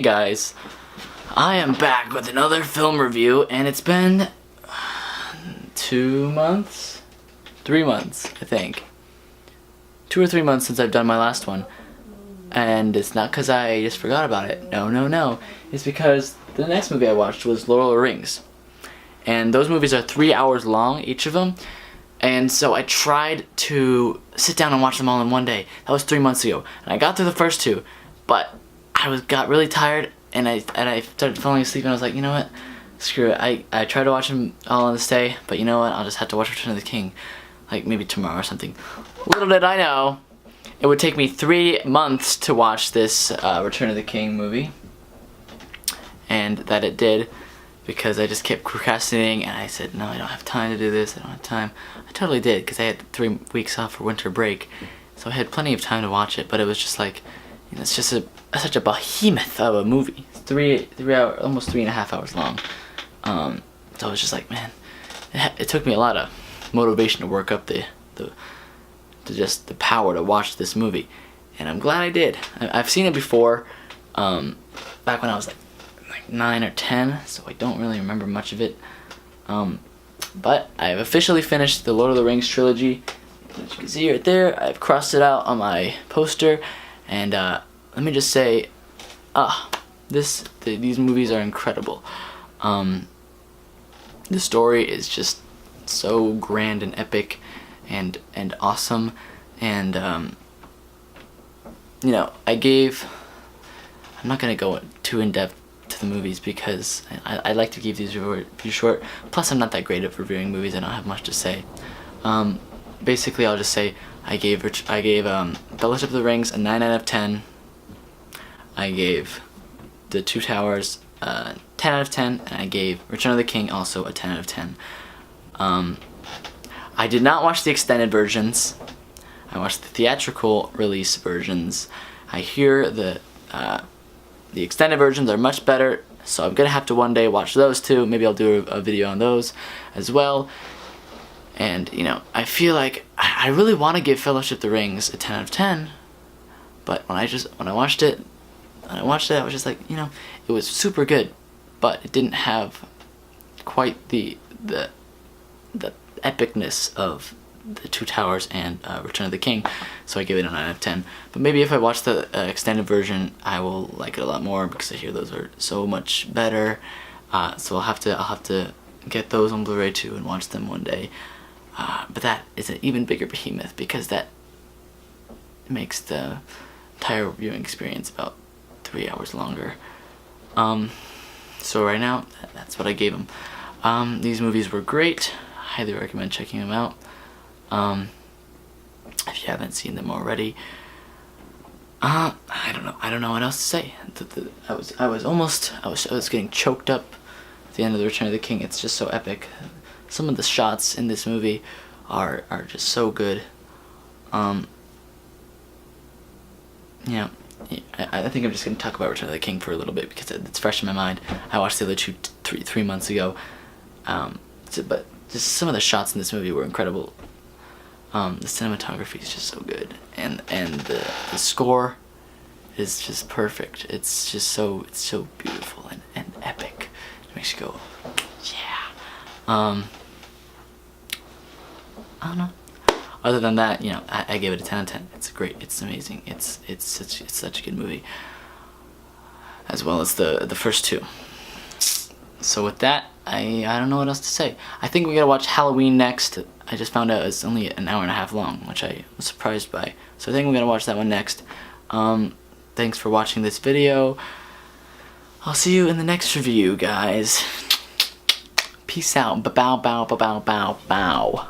guys, I am back with another film review, and it's been 2 months? 3 months, I think. 2 or 3 months since I've done my last one. And it's not because I just forgot about it. No. It's because the next movie I watched was Lord of the Rings. And those movies are 3 hours long, each of them. And so I tried to sit down and watch them all in one day. That was 3 months ago. And I got through the first two, but I got really tired, and I started falling asleep, and I was like, you know what? Screw it. I tried to watch them all on this day, but you know what? I'll just have to watch Return of the King, like maybe tomorrow or something. Little did I know, it would take me 3 months to watch this Return of the King movie, and that it did, because I just kept procrastinating, and I said, no, I don't have time to do this, I don't have time. I totally did, because I had 3 weeks off for winter break, so I had plenty of time to watch it, but it was just like, you know, it's just such a behemoth of a movie. It's 3 hours, almost 3.5 hours long. So I was just like, man, it took me a lot of motivation to work up the power to watch this movie, and I'm glad I did. I've seen it before, back when I was like 9 or 10, so I don't really remember much of it. But I've officially finished the Lord of the Rings trilogy. As you can see right there, I've crossed it out on my poster, and let me just say, these movies are incredible. The story is just so grand and epic and awesome, and you know, I'm not gonna go too in depth to the movies because I like to keep these reviews short. Plus, I'm not that great at reviewing movies. I don't have much to say. Basically, I'll just say I gave Fellowship of the Rings a 9 out of 10. I gave The Two Towers 10 out of 10, and I gave Return of the King also a 10 out of 10. I did not watch the extended versions. I watched the theatrical release versions. I hear the extended versions are much better, so I'm gonna have to one day watch those too. Maybe I'll do a video on those as well. And you know, I feel like I really want to give Fellowship of the Rings a 10 out of 10, but when I watched it, I was just like, you know, it was super good, but it didn't have quite the epicness of The Two Towers and Return of the King, so I give it a 9 out of 10. But maybe if I watch the extended version, I will like it a lot more, because I hear those are so much better. So I'll have to get those on Blu-ray too and watch them one day. But that is an even bigger behemoth, because that makes the entire viewing experience about 3 hours longer. So right now, that's what I gave them. These movies were great. I highly recommend checking them out. If you haven't seen them already. I don't know what else to say. I was getting choked up at the end of the Return of the King. It's just so epic. Some of the shots in this movie are just so good. Yeah, I think I'm just gonna talk about Return of the King for a little bit because it's fresh in my mind. I watched the other two three months ago. But just some of the shots in this movie were incredible. The cinematography is just so good, and the score is just perfect. It's so beautiful and epic. It makes you go, yeah. I don't know. Other than that, you know, I gave it a 10 out of 10. It's great. It's amazing. It's such a good movie, as well as the first two. So with that, I don't know what else to say. I think we gotta watch Halloween next. I just found out it's only an hour and a half long, which I was surprised by. So I think we're gonna watch that one next. Thanks for watching this video. I'll see you in the next review, guys. Peace out. Bow, bow, bow, bow, bow.